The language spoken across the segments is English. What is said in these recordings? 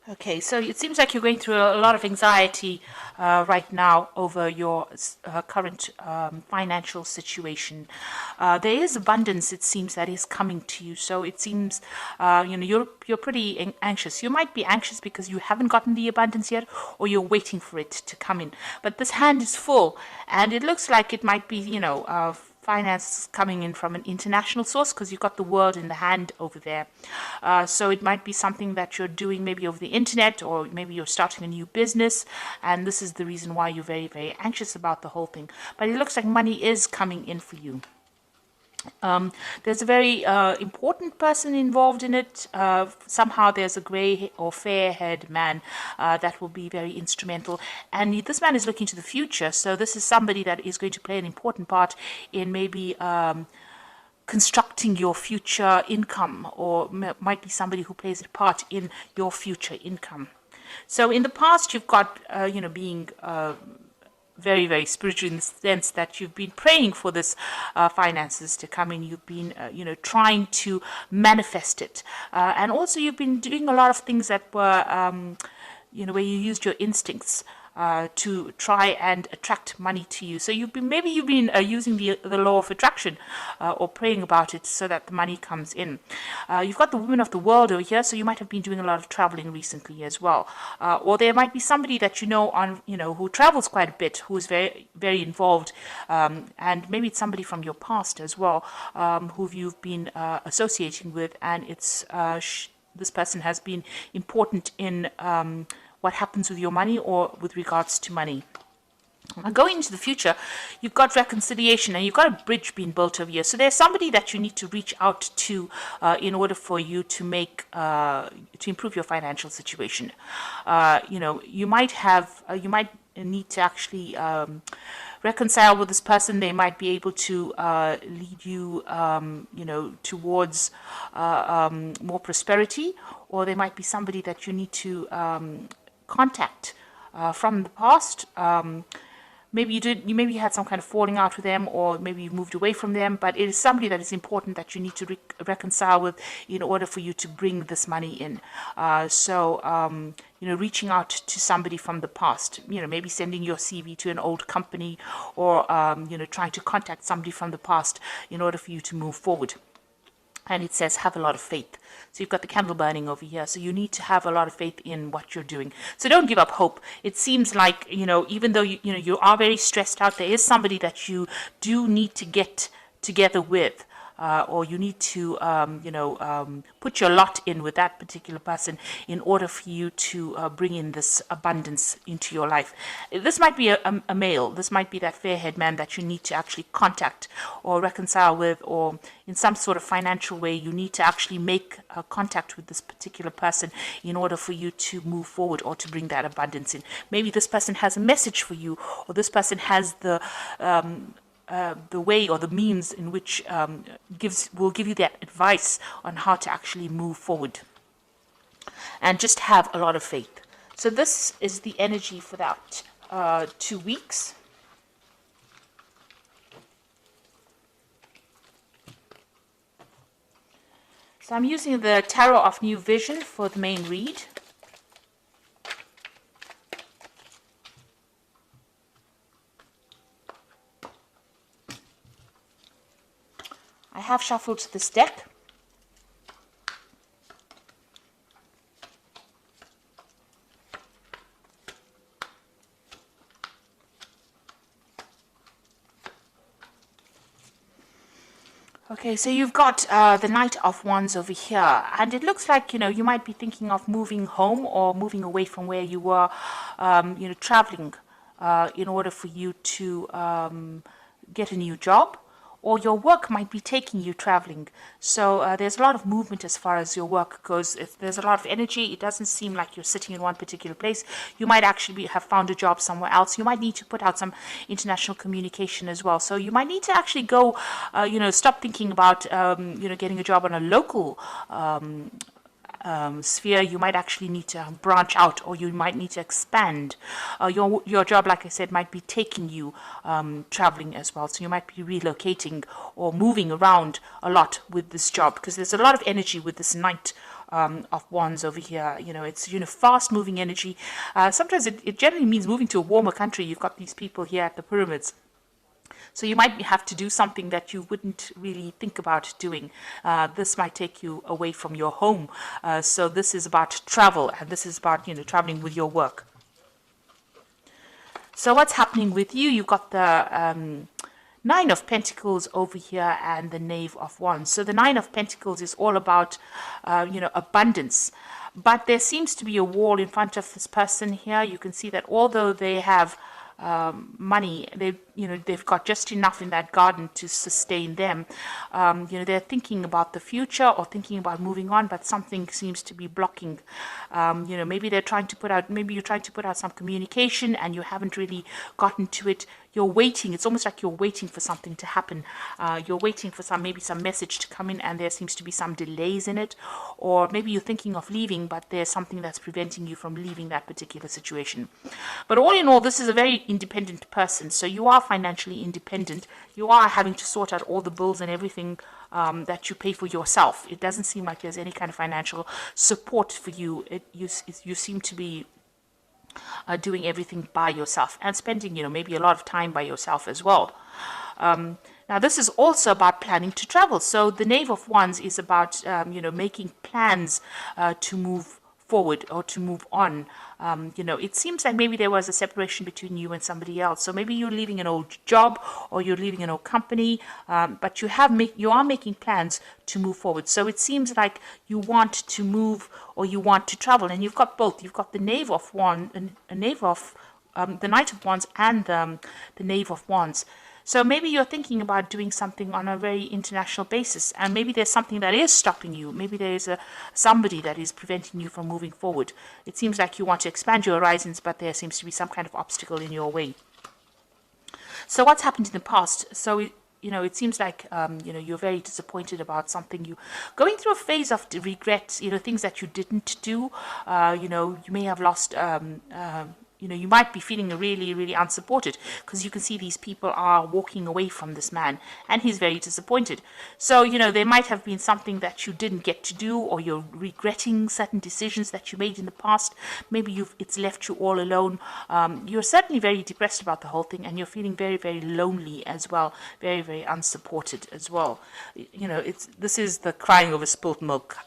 Okay, so it seems like you're going through a lot of anxiety right now over your current financial situation. There is abundance, it seems, that is coming to you. So it seems, you're pretty anxious. You might be anxious because you haven't gotten the abundance yet, or you're waiting for it to come in. But this hand is full, and it looks like it might be, finance coming in from an international source, because you've got the world in the hand over there. So it might be something that you're doing maybe over the internet, or maybe you're starting a new business, and this is the reason why you're very, very anxious about the whole thing. But it looks like money is coming in for you. There's a very important person involved in it. Somehow there's a grey or fair-haired man that will be very instrumental. And this man is looking to the future. So this is somebody that is going to play an important part in maybe constructing your future income, or might be somebody who plays a part in your future income. So in the past, you've got, being very, very spiritual in the sense that you've been praying for this finances to come in. You've been, trying to manifest it. And also you've been doing a lot of things that were, where you used your instincts to try and attract money to you. So you've been using the law of attraction or praying about it so that the money comes in. You've got the woman of the world over here, so you might have been doing a lot of traveling recently as well. Or there might be somebody that who travels quite a bit, who is very, very involved, and maybe it's somebody from your past as well, who you've been associating with, and it's this person has been important in what happens with your money or with regards to money. Going into the future, you've got reconciliation, and you've got a bridge being built over here. So there's somebody that you need to reach out to in order for you to to improve your financial situation. You might need to actually reconcile with this person. They might be able to lead you, towards more prosperity, or they might be somebody that you need to contact from the past. Maybe you had some kind of falling out with them, or maybe you moved away from them, but it is somebody that is important that you need to reconcile with in order for you to bring this money in. Reaching out to somebody from the past, maybe sending your CV to an old company, or, trying to contact somebody from the past in order for you to move forward. And it says, have a lot of faith. So you've got the candle burning over here. So you need to have a lot of faith in what you're doing. So don't give up hope. It seems like, even though you are very stressed out, there is somebody that you do need to get together with. Or you need to, put your lot in with that particular person in order for you to bring in this abundance into your life. This might be a male. This might be that fair-haired man that you need to actually contact or reconcile with, or in some sort of financial way, you need to actually make contact with this particular person in order for you to move forward or to bring that abundance in. Maybe this person has a message for you, or this person has the way or the means in which will give you that advice on how to actually move forward. And just have a lot of faith. So this is the energy for that 2 weeks. So I'm using the Tarot of New Vision for the main read. I have shuffled this deck. Okay, so you've got the Knight of Wands over here, and it looks like, you might be thinking of moving home or moving away from where you were, traveling in order for you to get a new job. Or your work might be taking you traveling. So there's a lot of movement as far as your work goes. If there's a lot of energy, it doesn't seem like you're sitting in one particular place. You might actually have found a job somewhere else. You might need to put out some international communication as well. So you might need to actually go, stop thinking about, getting a job on a local sphere. You might actually need to branch out, or you might need to expand. Your job, like I said, might be taking you traveling as well. So you might be relocating or moving around a lot with this job, because there's a lot of energy with this Knight of Wands over here. It's, fast moving energy. Sometimes it generally means moving to a warmer country. You've got these people here at the pyramids. So you might have to do something that you wouldn't really think about doing. This might take you away from your home. So this is about travel, and this is about, traveling with your work. So what's happening with you? You've got the Nine of Pentacles over here and the Knave of Wands. So the Nine of Pentacles is all about, abundance. But there seems to be a wall in front of this person here. You can see that although they have money, they've got just enough in that garden to sustain them. They're thinking about the future or thinking about moving on, but something seems to be blocking. Maybe you're trying to put out some communication and you haven't really gotten to it. You're waiting. It's almost like you're waiting for something to happen. You're waiting for maybe some message to come in, and there seems to be some delays in it. Or maybe you're thinking of leaving, but there's something that's preventing you from leaving that particular situation. But all in all, this is a very independent person. So you are financially independent. You are having to sort out all the bills and everything that you pay for yourself. It doesn't seem like there's any kind of financial support for you. You seem to be doing everything by yourself and spending, maybe a lot of time by yourself as well. Now, this is also about planning to travel. So the Knave of Wands is about, making plans to move forward or to move on. It seems like maybe there was a separation between you and somebody else. So maybe you're leaving an old job or you're leaving an old company, but you are making plans to move forward. So it seems like you want to move or you want to travel, and you've got both. You've got the Knave of Wands, the Knight of Wands, and the Knave of Wands. So maybe you're thinking about doing something on a very international basis, and maybe there's something that is stopping you. Maybe there is somebody that is preventing you from moving forward. It seems like you want to expand your horizons, but there seems to be some kind of obstacle in your way. So what's happened in the past? So it seems like, you're very disappointed about something. You going through a phase of regret, things that you didn't do. You may have lost, you might be feeling really, really unsupported because you can see these people are walking away from this man and he's very disappointed. So, there might have been something that you didn't get to do, or you're regretting certain decisions that you made in the past. Maybe it's left you all alone. You're certainly very depressed about the whole thing, and you're feeling very, very lonely as well, very, very unsupported as well. This is the crying over spilt milk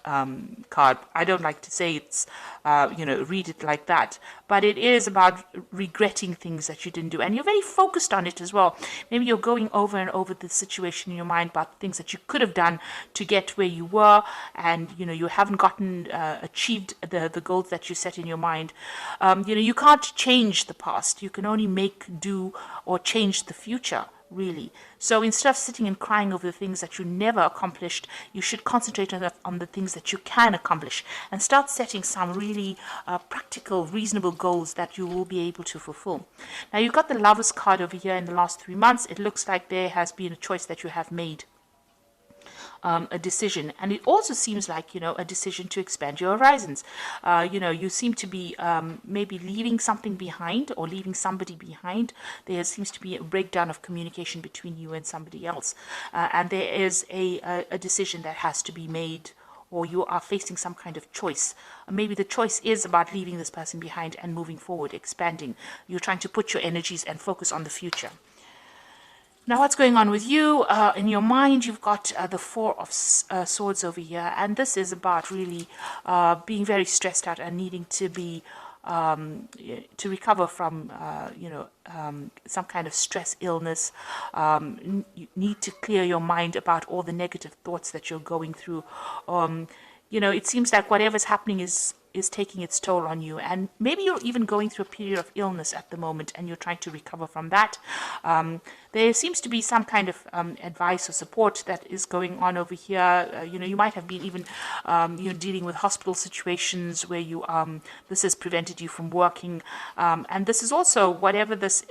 card. I don't like to say it's, read it like that, but it is about regretting things that you didn't do, and you're very focused on it as well. Maybe you're going over and over the situation in your mind about things that you could have done to get where you were, and you haven't gotten achieved the goals that you set in your mind. You can't change the past. You can only make do or change the future, really. So instead of sitting and crying over the things that you never accomplished, you should concentrate on the things that you can accomplish and start setting some really practical, reasonable goals that you will be able to fulfill. Now, you've got the Lovers card over here. In the last 3 months, it looks like there has been a choice that you have made. A decision, and it also seems like a decision to expand your horizons. You seem to be maybe leaving something behind or leaving somebody behind. There seems to be a breakdown of communication between you and somebody else, and there is a decision that has to be made, or you are facing some kind of choice. Maybe the choice is about leaving this person behind and moving forward, expanding. You're trying to put your energies and focus on the future. Now, what's going on with you? In your mind, you've got the Four of Swords over here, and this is about really being very stressed out and needing to be to recover from some kind of stress, illness. You need to clear your mind about all the negative thoughts that you're going through. It seems like whatever's happening is taking its toll on you, and maybe you're even going through a period of illness at the moment and you're trying to recover from that. There seems to be some kind of advice or support that is going on over here. You might have been even dealing with hospital situations where this has prevented you from working, and this is also, whatever this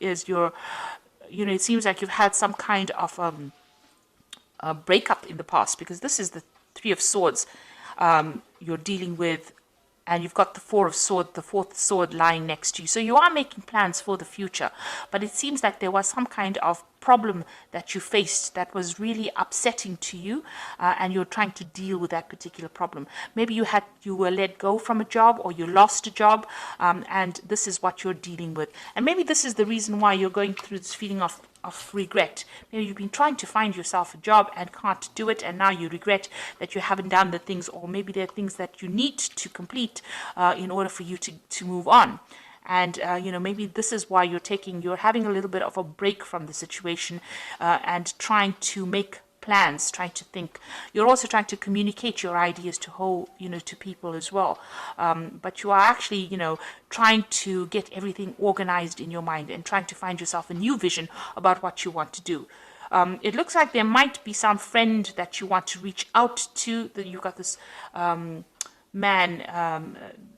is, it seems like you've had some kind of a breakup in the past, because this is the Three of Swords you're dealing with, and you've got the Four of Swords, the fourth sword lying next to you. So you are making plans for the future, but it seems like there was some kind of problem that you faced that was really upsetting to you, and you're trying to deal with that particular problem. Maybe you were let go from a job, or you lost a job, and this is what you're dealing with. And maybe this is the reason why you're going through this feeling of regret. Maybe you've been trying to find yourself a job and can't do it, and now you regret that you haven't done the things, or maybe there are things that you need to complete in order for you to move on. And maybe this is why you're having a little bit of a break from the situation, and trying to make plans, trying to think. You're also trying to communicate your ideas to people as well. But you are actually, trying to get everything organized in your mind and trying to find yourself a new vision about what you want to do. It looks like there might be some friend that you want to reach out to. That you've got this man.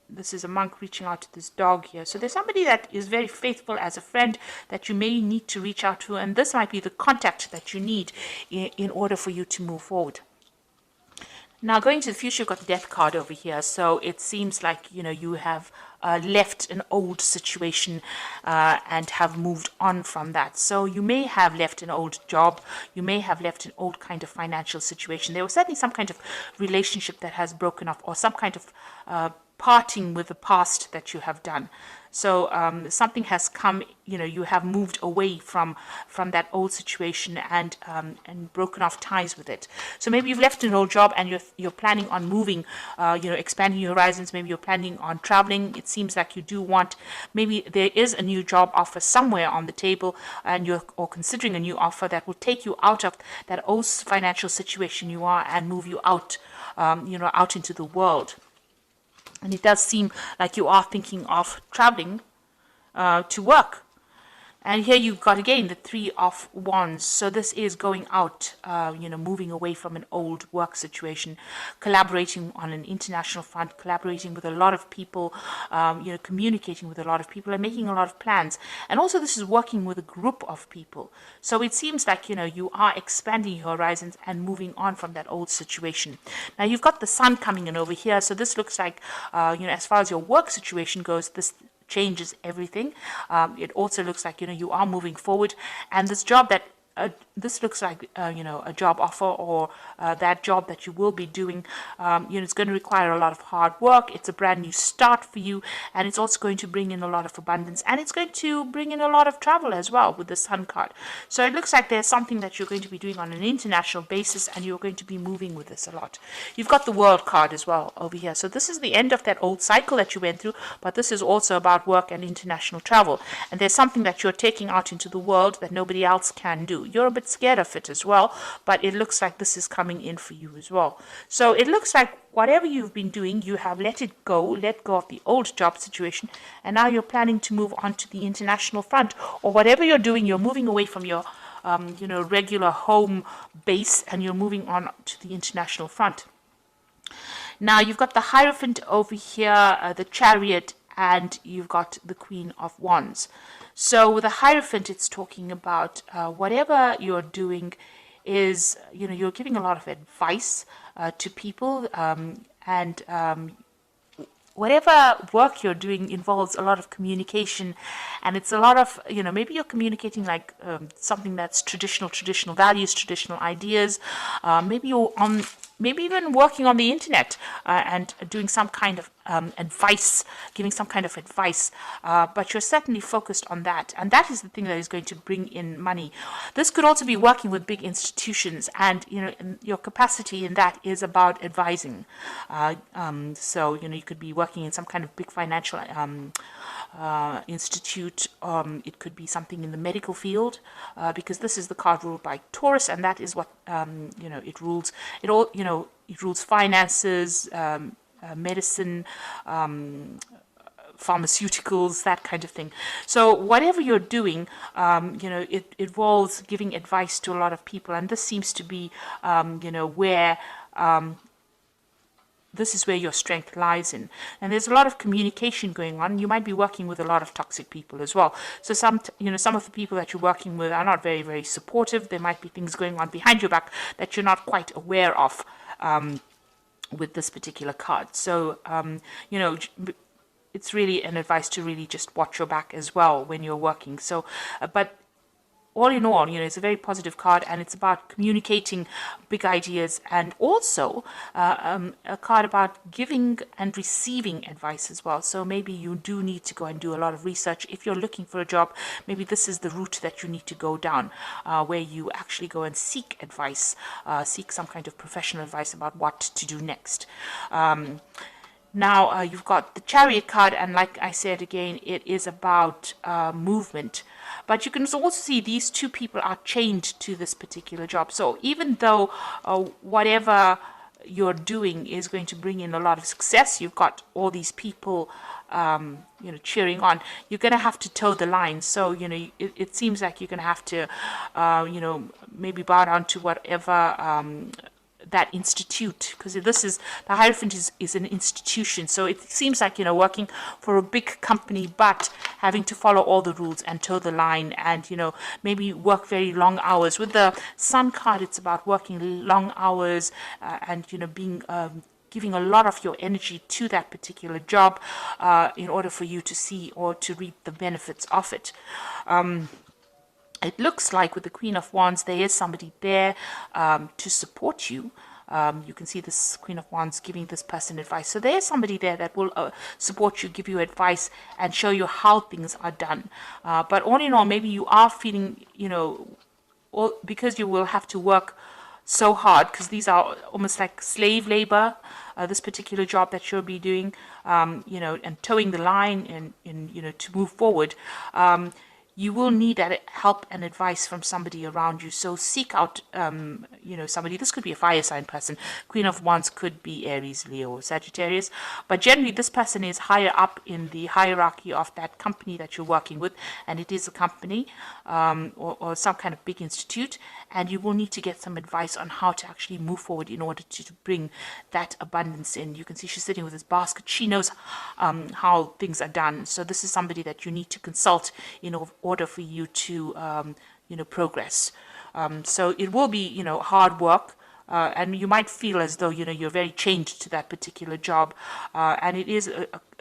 This is a monk reaching out to this dog here. So there's somebody that is very faithful as a friend that you may need to reach out to, and this might be the contact that you need in order for you to move forward. Now, going to the future, you've got the Death card over here. So it seems like, you have left an old situation and have moved on from that. So you may have left an old job. You may have left an old kind of financial situation. There was certainly some kind of relationship that has broken off, or some kind of parting with the past that you have done. So something has come, you have moved away from that old situation and broken off ties with it. So maybe you've left an old job and you're planning on moving, expanding your horizons. Maybe you're planning on traveling. It seems like you do want, maybe there is a new job offer somewhere on the table, and you're considering a new offer that will take you out of that old financial situation you are and move you out, out into the world. And it does seem like you are thinking of traveling to work. And here you've got, again, the Three of Wands. So this is going out, moving away from an old work situation, collaborating on an international front, collaborating with a lot of people, communicating with a lot of people and making a lot of plans. And also this is working with a group of people. So it seems like, you are expanding your horizons and moving on from that old situation. Now you've got the Sun coming in over here. So this looks like, as far as your work situation goes, this changes everything. It also looks like you are moving forward, and this job that this looks like a job offer, or that job that you will be doing. It's going to require a lot of hard work. It's a brand new start for you, and it's also going to bring in a lot of abundance, and it's going to bring in a lot of travel as well with the Sun card. So it looks like there's something that you're going to be doing on an international basis, and you're going to be moving with this a lot. You've got the World card as well over here. So this is the end of that old cycle that you went through, but this is also about work and international travel. And there's something that you're taking out into the world that nobody else can do. You're a bit scared of it as well, but it looks like this is coming in for you as well. So it looks like whatever you've been doing, you have let go of the old job situation, and now you're planning to move on to the international front, or whatever you're doing, you're moving away from your regular home base, and you're moving on to the international front. Now you've got the Hierophant over here, the Chariot, and you've got the Queen of Wands. So with the Hierophant, it's talking about whatever you're doing is, you're giving a lot of advice to people, and whatever work you're doing involves a lot of communication, and it's a lot of, maybe you're communicating like something that's traditional values, traditional ideas. Maybe you're maybe even working on the internet and doing some kind of advice, giving some kind of advice, but you're certainly focused on that, and that is the thing that is going to bring in money. This could also be working with big institutions, and your capacity in that is about advising. So you could be working in some kind of big financial institute. It could be something in the medical field, because this is the card ruled by Taurus, and that is what it rules. It rules finances, medicine, pharmaceuticals, that kind of thing. So whatever you're doing, it involves giving advice to a lot of people, and this seems to be, where this is where your strength lies in. And there's a lot of communication going on. You might be working with a lot of toxic people as well. So some of the people that you're working with are not very, very supportive. There might be things going on behind your back that you're not quite aware of with this particular card. So, it's really an advice to really just watch your back as well when you're working. So, but all in all, it's a very positive card, and it's about communicating big ideas, and also a card about giving and receiving advice as well. So maybe you do need to go and do a lot of research. If you're looking for a job, maybe this is the route that you need to go down, where you actually go and seek advice, seek some kind of professional advice about what to do next. Now, you've got the Chariot card, and like I said again, it is about movement. But you can also see these two people are chained to this particular job. So even though whatever you're doing is going to bring in a lot of success, you've got all these people cheering on, you're going to have to toe the line. So it seems like you're going to have to maybe bow down to whatever that institute, because this is the Hierophant is an institution. So it seems like working for a big company, but having to follow all the rules and toe the line, and maybe work very long hours. With the Sun card, it's about working long hours, and being giving a lot of your energy to that particular job in order for you to see or to reap the benefits of it. It looks like with the Queen of Wands, there is somebody there to support you. You can see this Queen of Wands giving this person advice. So there is somebody there that will support you, give you advice, and show you how things are done. But all in all, maybe you are feeling, because you will have to work so hard, because these are almost like slave labor, this particular job that you'll be doing, and towing the line and to move forward. You will need that help and advice from somebody around you. So seek out, somebody. This could be a fire sign person. Queen of Wands could be Aries, Leo, or Sagittarius. But generally, this person is higher up in the hierarchy of that company that you're working with. And it is a company or some kind of big institute. And you will need to get some advice on how to actually move forward in order to bring that abundance in. You can see she's sitting with this basket. She knows how things are done. So this is somebody that you need to consult in order for you to progress. So it will be hard work, and you might feel as though you're very chained to that particular job, and it is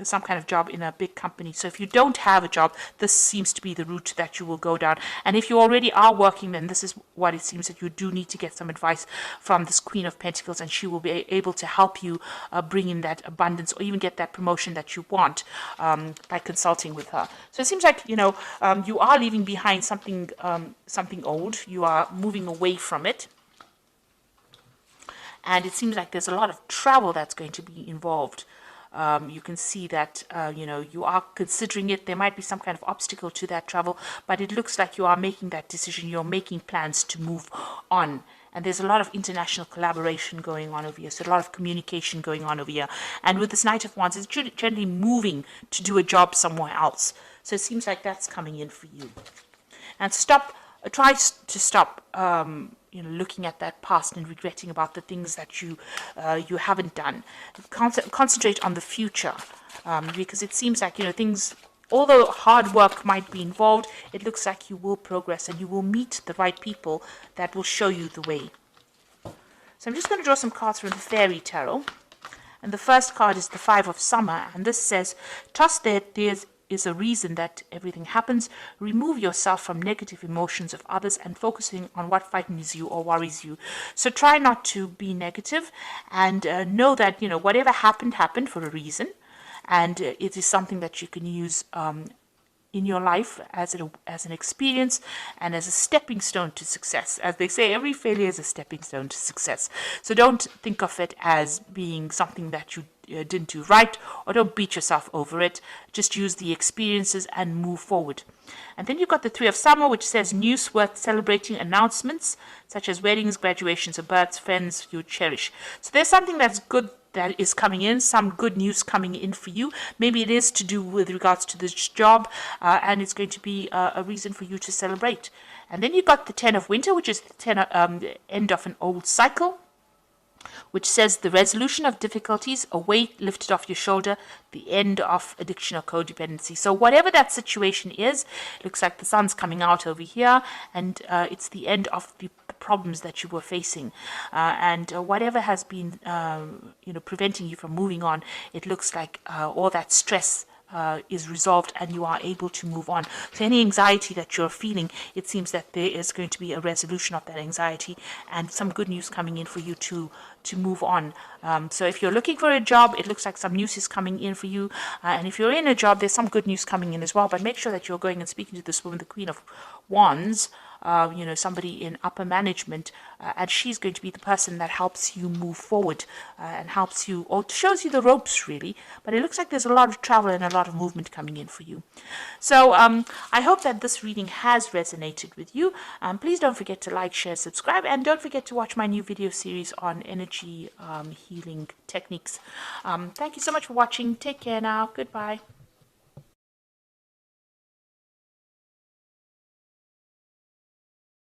some kind of job in a big company. So if you don't have a job, this seems to be the route that you will go down. And if you already are working, then this is what it seems that you do need to get some advice from this Queen of Pentacles, and she will be able to help you bring in that abundance, or even get that promotion that you want by consulting with her. So it seems like you are leaving behind something old. You are moving away from it. And it seems like there's a lot of travel that's going to be involved. You can see that, you are considering it. There might be some kind of obstacle to that travel, but it looks like you are making that decision. You're making plans to move on. And there's a lot of international collaboration going on over here. So a lot of communication going on over here. And with this Knight of Wands, it's generally moving to do a job somewhere else. So it seems like that's coming in for you. And try to stop looking at that past and regretting about the things that you haven't done. Concentrate on the future, because it seems like things, although hard work might be involved, it looks like you will progress and you will meet the right people that will show you the way. So I'm just going to draw some cards from the Fairy Tarot, and the first card is the Five of Summer, and this says, trust that there's is a reason that everything happens. Remove yourself from negative emotions of others and focusing on what frightens you or worries you. So try not to be negative, and know that whatever happened for a reason, and it is something that you can use in your life as an experience and as a stepping stone to success. As they say, every failure is a stepping stone to success. So don't think of it as being something that you didn't do right, or don't beat yourself over it. Just use the experiences and move forward. And then you've got the Three of Summer, which says news worth celebrating, announcements such as weddings, graduations, or births, friends you cherish. So there's something that's good that is coming in, some good news coming in for you. Maybe it is to do with regards to this job, and it's going to be a reason for you to celebrate. And then you've got the Ten of Winter, which is the end of an old cycle, which says the resolution of difficulties, a weight lifted off your shoulder, the end of addiction or codependency. So whatever that situation is, it looks like the sun's coming out over here, and it's the end of the problems that you were facing, and whatever has been preventing you from moving on, it looks like all that stress is resolved and you are able to move on. So any anxiety that you're feeling, it seems that there is going to be a resolution of that anxiety and some good news coming in for you to move on. So if you're looking for a job, it looks like some news is coming in for you. And if you're in a job, there's some good news coming in as well. But make sure that you're going and speaking to this woman, the Queen of Wands, somebody in upper management, and she's going to be the person that helps you move forward and helps you, or shows you the ropes really. But it looks like there's a lot of travel and a lot of movement coming in for you. So I hope that this reading has resonated with you. Please don't forget to like, share, subscribe, and don't forget to watch my new video series on energy healing techniques. Thank you so much for watching. Take care now. Goodbye.